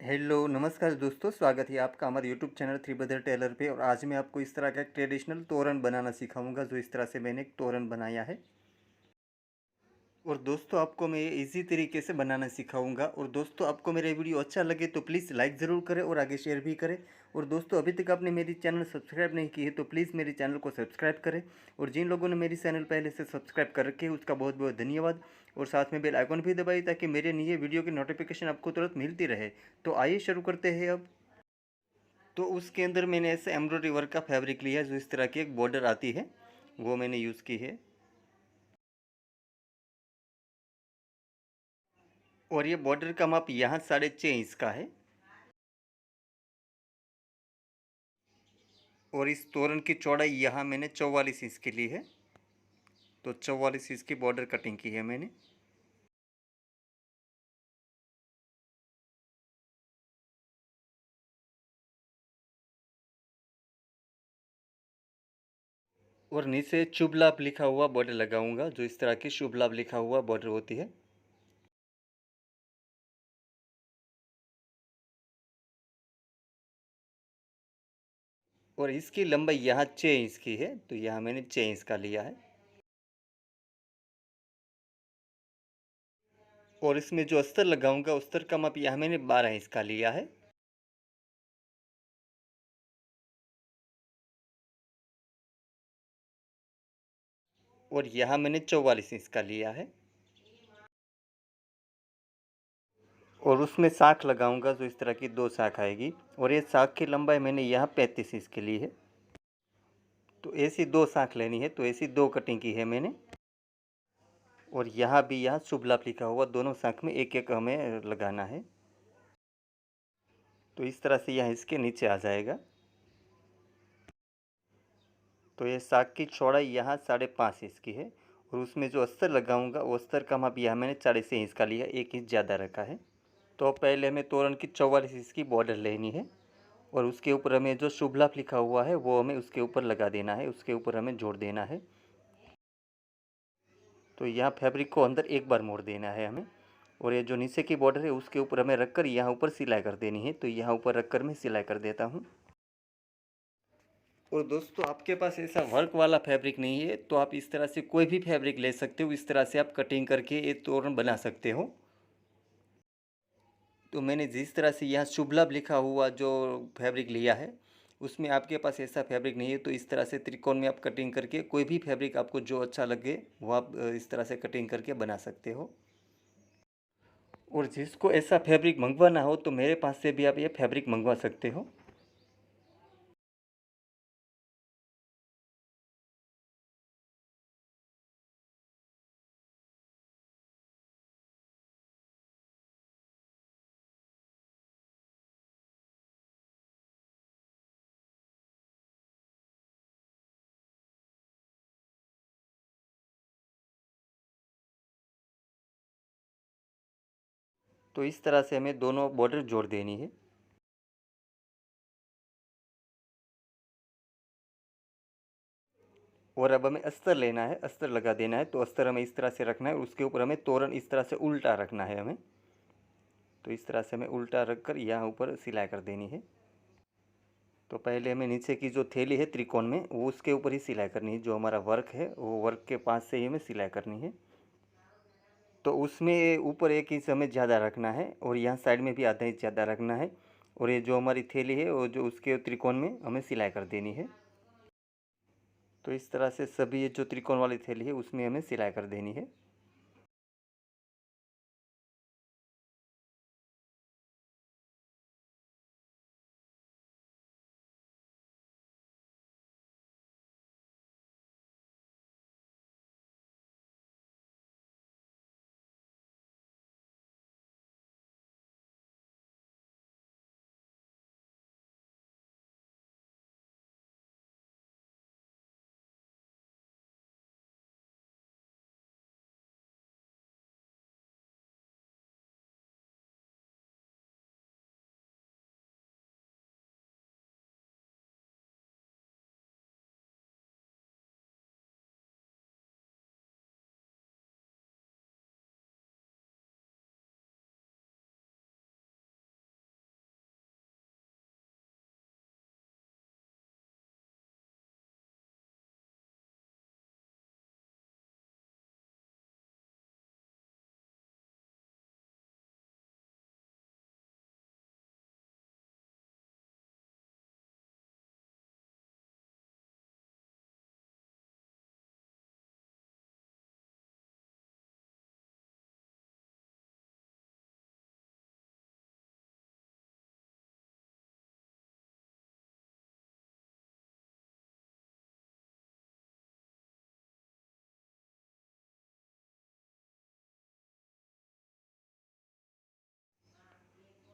Hello नमस्कार दोस्तों, स्वागत है आपका हमारे YouTube channel three brother tailor पे। और आज मैं आपको इस तरह का एक ट्रेडिशनल तोरण बनाना सिखाऊंगा, जो इस तरह से मैंने एक तोरण बनाया है। और दोस्तों आपको मैं इजी तरीके से बनाना सिखाऊंगा। और दोस्तों आपको मेरा वीडियो अच्छा लगे तो प्लीज़ लाइक ज़रूर करें और आगे शेयर भी करें। और दोस्तों अभी तक आपने मेरी चैनल सब्सक्राइब नहीं की है तो प्लीज़ मेरे चैनल को सब्सक्राइब करें। और जिन लोगों ने मेरी चैनल पहले से सब्सक्राइब कर रखे है उसका बहुत बहुत धन्यवाद। और साथ में बेल आइकन भी दबाइए ताकि मेरे नए वीडियो की नोटिफिकेशन आपको तुरंत मिलती रहे। तो आइए शुरू करते हैं अब। तो उसके अंदर मैंने ऐसे एम्ब्रॉयडरी वर्क का फैब्रिक लिया है, जो इस तरह की एक बॉर्डर आती है वो मैंने यूज़ की है। और ये बॉर्डर का माप यहाँ 6.5 इंच का है। और इस तोरण की चौड़ाई यहाँ मैंने 44 इंच की ली है। तो 44 इंच की बॉर्डर कटिंग की है मैंने। और नीचे शुभ लाभ लिखा हुआ बॉर्डर लगाऊंगा, जो इस तरह की शुभ लाभ लिखा हुआ बॉर्डर होती है। और इसकी लंबाई यहाँ 6 इंच की है, तो यहाँ मैंने 6 इंच का लिया है। और इसमें जो अस्तर लगाऊंगा अस्तर का माप यहाँ मैंने 12 इंच का लिया है। और यहाँ मैंने 44 इंच का लिया है। और उसमें साख लगाऊंगा, जो इस तरह की 2 साख आएगी। और ये साख की लंबाई मैंने यहाँ 35 इंच की ली है। तो ऐसी 2 साख लेनी है, तो ऐसी 2 कटिंग की है मैंने। और यहाँ भी यहाँ शुभ लाभ लिखा हुआ दोनों साख में एक एक हमें लगाना है। तो इस तरह से यहाँ इसके नीचे आ जाएगा। तो ये साख की चौड़ाई यहाँ 5.5 इंच की है। और उसमें जो अस्तर लगाऊंगा वो अस्तर का माप यहाँ मैंने 4.5 इंच का लिया, 1 इंच ज़्यादा रखा है। तो पहले हमें तोरण की 44 इंच की बॉर्डर लेनी है। और उसके ऊपर हमें जो शुभ लाभ लिखा हुआ है वो हमें उसके ऊपर लगा देना है, उसके ऊपर हमें जोड़ देना है। तो यहाँ फैब्रिक को अंदर एक बार मोड़ देना है हमें। और ये जो नीचे की बॉर्डर है उसके ऊपर हमें रखकर यहाँ ऊपर सिलाई कर देनी है। तो यहाँ ऊपर रखकर मैं सिलाई कर देता हूँ। और दोस्तों आपके पास ऐसा वर्क वाला फैब्रिक नहीं है तो आप इस तरह से कोई भी फैब्रिक ले सकते हो, इस तरह से आप कटिंग करके ये तोरण बना सकते हो। तो मैंने जिस तरह से यहाँ शुभ लाभ लिखा हुआ जो फैब्रिक लिया है, उसमें आपके पास ऐसा फैब्रिक नहीं है तो इस तरह से त्रिकोण में आप कटिंग करके कोई भी फैब्रिक आपको जो अच्छा लगे वो आप इस तरह से कटिंग करके बना सकते हो। और जिसको ऐसा फैब्रिक मंगवाना हो तो मेरे पास से भी आप ये फैब्रिक मंगवा सकते हो। तो इस तरह से हमें दोनों बॉर्डर जोड़ देनी है। और अब हमें अस्तर लेना है, अस्तर लगा देना है। तो अस्तर हमें इस तरह से रखना है और उसके ऊपर हमें तोरण इस तरह से उल्टा रखना है हमें। तो इस तरह से हमें उल्टा रख कर यहाँ ऊपर सिलाई कर देनी है। तो पहले हमें नीचे की जो थैली है त्रिकोण में वो उसके ऊपर ही सिलाई करनी है, जो हमारा वर्क है वो वर्क के पास से ही हमें सिलाई करनी है। तो उसमें ऊपर 1 इंच हमें ज़्यादा रखना है और यहाँ साइड में भी आधा इंच ज़्यादा रखना है। और ये जो हमारी थैली है वो जो उसके त्रिकोण में हमें सिलाई कर देनी है। तो इस तरह से सभी ये जो त्रिकोण वाली थैली है उसमें हमें सिलाई कर देनी है।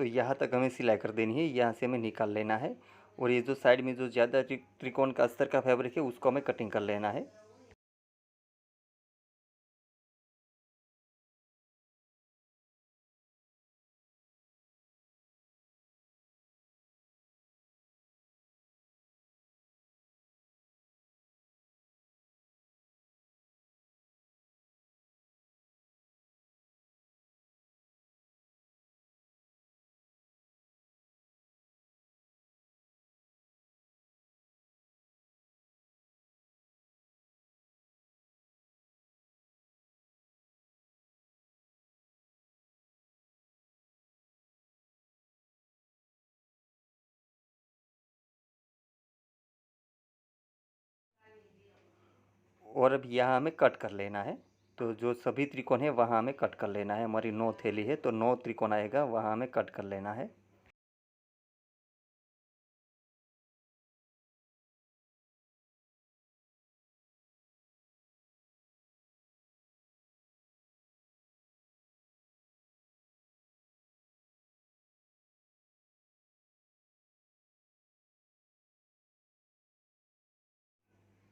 तो यहाँ तक हमें सिलाई कर देनी है, यहाँ से हमें निकाल लेना है। और ये जो साइड में जो ज़्यादा त्रिकोण का अस्तर का फैब्रिक है उसको हमें कटिंग कर लेना है। और अब यहाँ हमें कट कर लेना है। तो जो सभी त्रिकोण है वहाँ हमें कट कर लेना है। हमारी 9 थैली है तो 9 त्रिकोण आएगा, वहाँ हमें कट कर लेना है।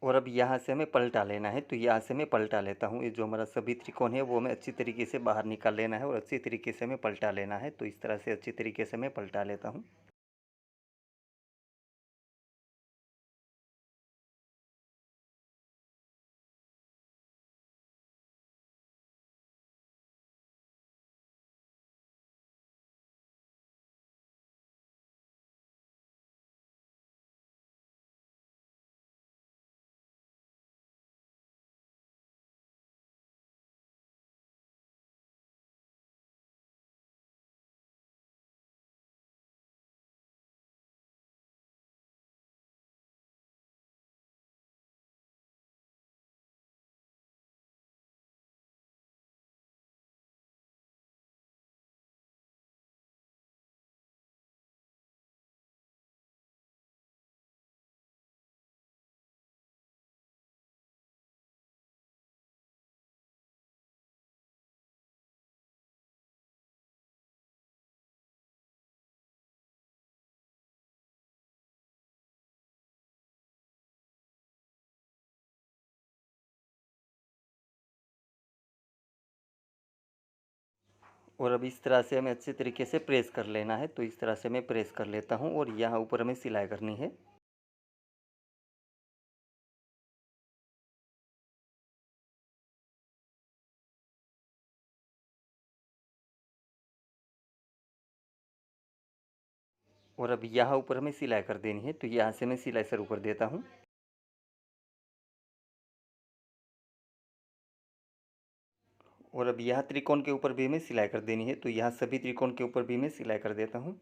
और अब यहाँ से हमें पलटा लेना है। तो यहाँ से मैं पलटा लेता हूँ। ये जो हमारा सभी त्रिकोण है वो हमें अच्छी तरीके से बाहर निकाल लेना है और अच्छी तरीके से हमें पलटा लेना है। तो इस तरह से अच्छी तरीके से मैं पलटा लेता हूँ। और अब इस तरह से हमें अच्छे तरीके से प्रेस कर लेना है। तो इस तरह से मैं प्रेस कर लेता हूँ और यहाँ ऊपर हमें सिलाई करनी है। और अब यहाँ ऊपर हमें सिलाई कर देनी है। तो यहाँ से मैं सिलाई शुरू कर देता हूँ। और अब यहाँ त्रिकोण के ऊपर भी हमें सिलाई कर देनी है। तो यहाँ सभी त्रिकोण के ऊपर भी मैं सिलाई कर देता हूँ।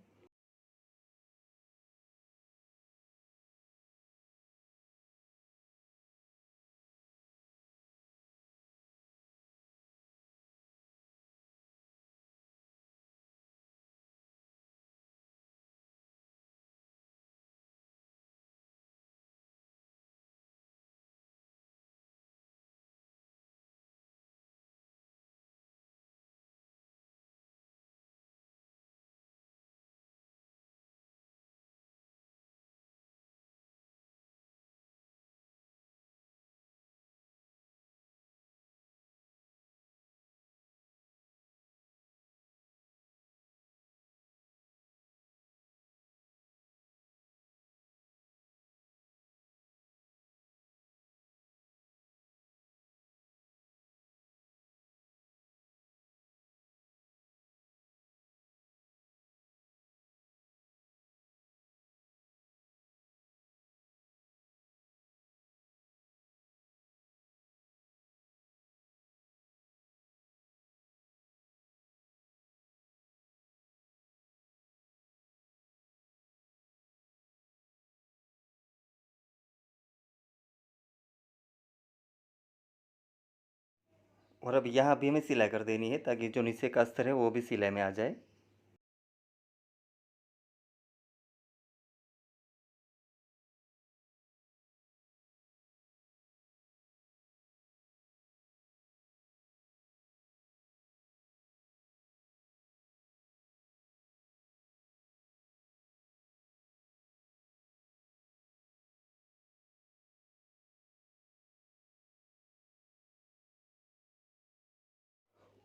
और अब यहाँ भी हमें सिलाई कर देनी है ताकि जो नीचे का अस्तर है वो भी सिलाई में आ जाए।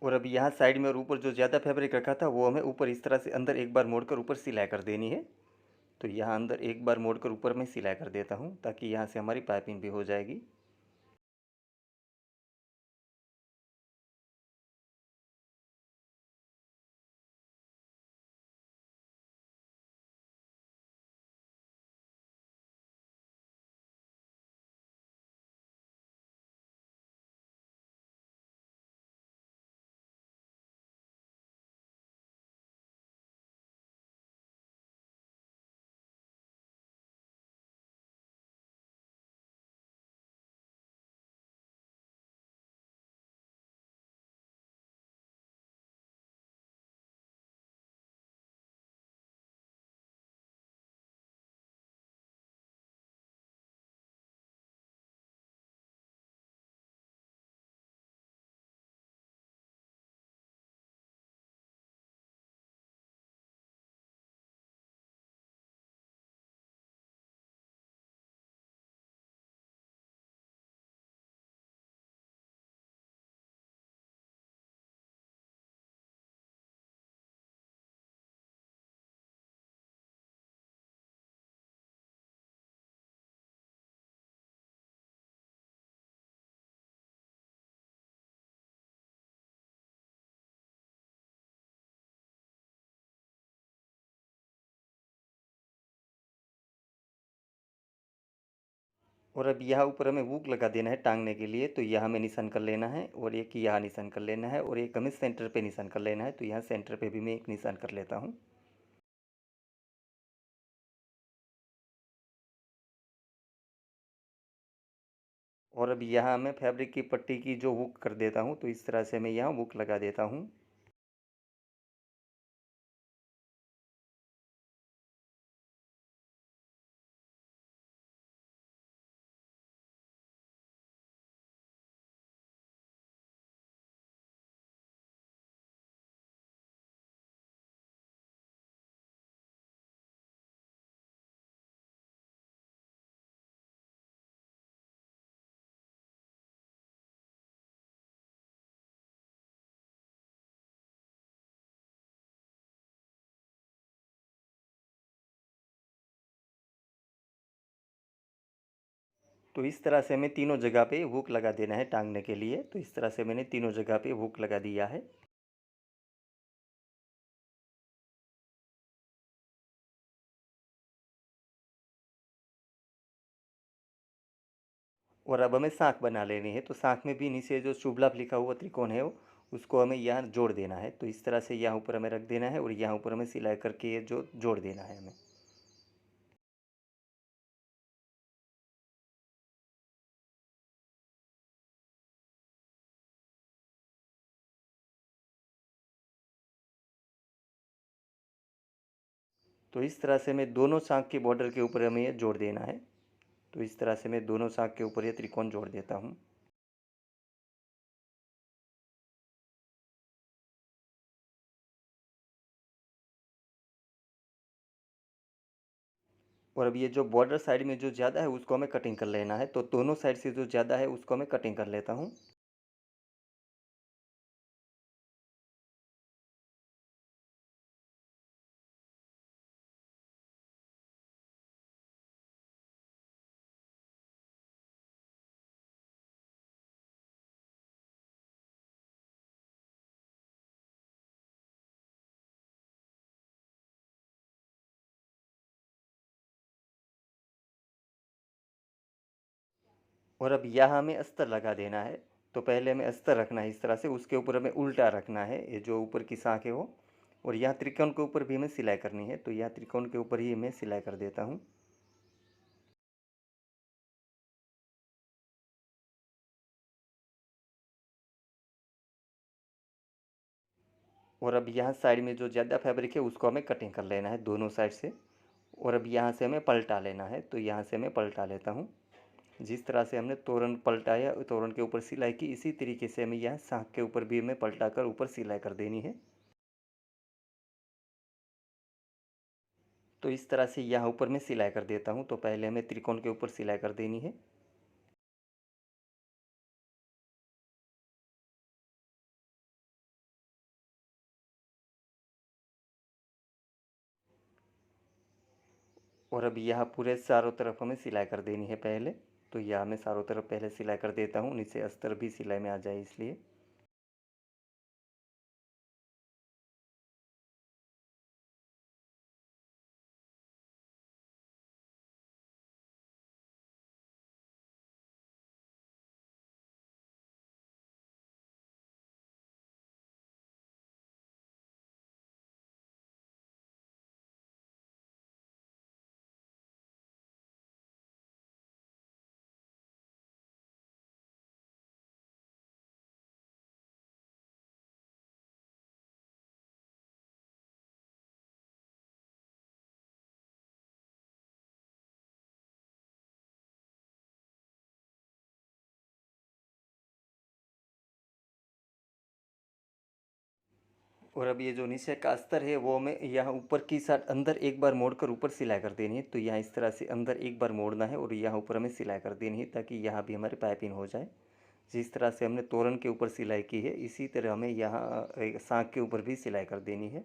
और अब यहाँ साइड में और ऊपर जो ज़्यादा फैब्रिक रखा था वो हमें ऊपर इस तरह से अंदर एक बार मोड़कर ऊपर सिलाई कर देनी है। तो यहाँ अंदर एक बार मोड़कर ऊपर मैं सिलाई कर देता हूँ ताकि यहाँ से हमारी पाइपिंग भी हो जाएगी। और अब यहाँ ऊपर हमें हुक लगा देना है टांगने के लिए। तो यहाँ हमें निशान कर लेना है और एक यहाँ निशान कर लेना है और एक हमें सेंटर पे निशान कर लेना है। तो यहाँ सेंटर पे भी मैं एक निशान कर लेता हूँ। और अब यहाँ मैं फैब्रिक की पट्टी की जो हुक कर देता हूँ, तो इस तरह से मैं यहाँ हुक लगा देता हूँ। तो इस तरह से हमें तीनों जगह पे हुक लगा देना है टांगने के लिए। तो इस तरह से मैंने तीनों जगह पे हुक लगा दिया है। और अब हमें साँख बना लेनी है। तो साँख में भी नीचे जो शुभ लाभ लिखा हुआ त्रिकोण है उसको हमें यहाँ जोड़ देना है। तो इस तरह से यहाँ ऊपर हमें रख देना है और यहाँ ऊपर हमें सिलाई करके ये जो जोड़ देना है हमें। तो इस तरह से मैं दोनों साँख के बॉर्डर के ऊपर हमें ये जोड़ देना है। तो इस तरह से मैं दोनों साँख के ऊपर ये त्रिकोण जोड़ देता हूँ। और अब ये जो बॉर्डर साइड में जो ज़्यादा है उसको हमें कटिंग कर लेना है। तो दोनों साइड से जो ज़्यादा है उसको मैं कटिंग कर लेता हूँ। और अब यहाँ हमें अस्तर लगा देना है। तो पहले हमें अस्तर रखना है इस तरह से, उसके ऊपर हमें उल्टा रखना है ये जो ऊपर की साँख है वो। और यहाँ त्रिकोण के ऊपर भी हमें सिलाई करनी है। तो यहाँ त्रिकोण के ऊपर ही मैं सिलाई कर देता हूँ। और अब यहाँ साइड में जो ज़्यादा फैब्रिक है उसको हमें कटिंग कर लेना है दोनों साइड से। और अब यहाँ से हमें पलटा लेना है। तो यहाँ से मैं पलटा लेता हूँ। जिस तरह से हमने तोरन पलटाया, तोरन के ऊपर सिलाई की, इसी तरीके से हमें यहाँ साँख के ऊपर भी हमें पलटा कर ऊपर सिलाई कर देनी है। तो इस तरह से यहाँ ऊपर मैं सिलाई कर देता हूँ। तो पहले हमें त्रिकोण के ऊपर सिलाई कर देनी है। और अब यहाँ पूरे चारों तरफ हमें सिलाई कर देनी है पहले। तो यहाँ मैं चारों तरफ पहले सिलाई कर देता हूँ, नीचे अस्तर भी सिलाई में आ जाए इसलिए। और अब ये जो नीचे का अस्तर है वो हमें यहाँ ऊपर की साइड अंदर एक बार मोड़कर ऊपर सिलाई कर देनी है। तो यहाँ इस तरह से अंदर एक बार मोड़ना है और यहाँ ऊपर हमें सिलाई कर देनी है, ताकि यहाँ भी हमारे पाइपिंग हो जाए। जिस तरह से हमने तोरन के ऊपर सिलाई की है, इसी तरह हमें यहाँ साँक के ऊपर भी सिलाई कर देनी है।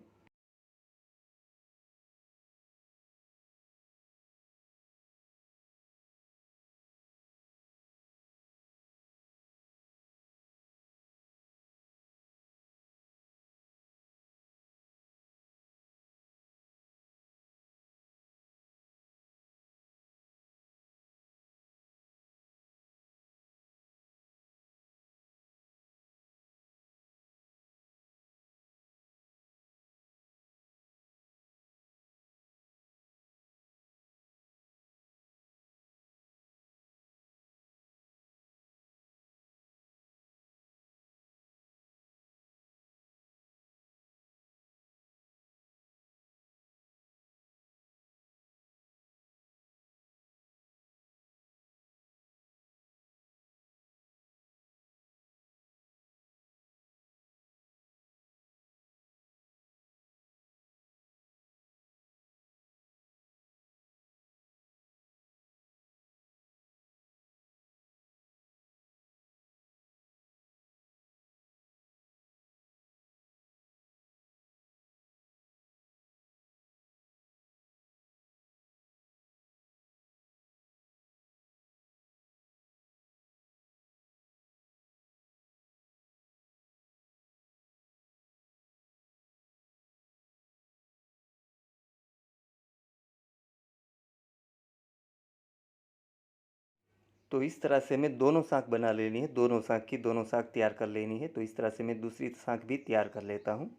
तो इस तरह से हमें दोनों साँक बना लेनी है, दोनों साँक की दोनों साँक तैयार कर लेनी है। तो इस तरह से मैं दूसरी साँक भी तैयार कर लेता हूँ।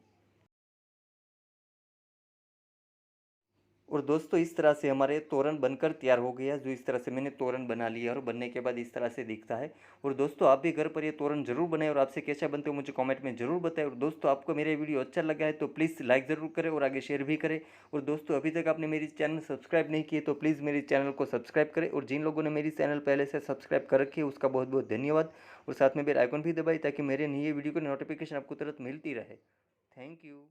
और दोस्तों इस तरह से हमारे तोरण बनकर तैयार हो गया, जो इस तरह से मैंने तोरण बना लिया और बनने के बाद इस तरह से दिखता है। और दोस्तों आप भी घर पर ये तोरण जरूर बनाएं और आपसे कैसा बनते हो मुझे कमेंट में ज़रूर बताएं। और दोस्तों आपको मेरा वीडियो अच्छा लगा है तो प्लीज़ लाइक ज़रूर करें और आगे शेयर भी करें। और दोस्तों अभी तक आपने मेरी चैनल सब्सक्राइब नहीं किए तो प्लीज़ मेरी चैनल को सब्सक्राइब करें। और जिन लोगों ने मेरी चैनल पहले से सब्सक्राइब कर रखी है उसका बहुत बहुत धन्यवाद। और साथ में बेल आइकन भी दबाई ताकि मेरे नए वीडियो की नोटिफिकेशन आपको तुरंत मिलती रहे। Thank you.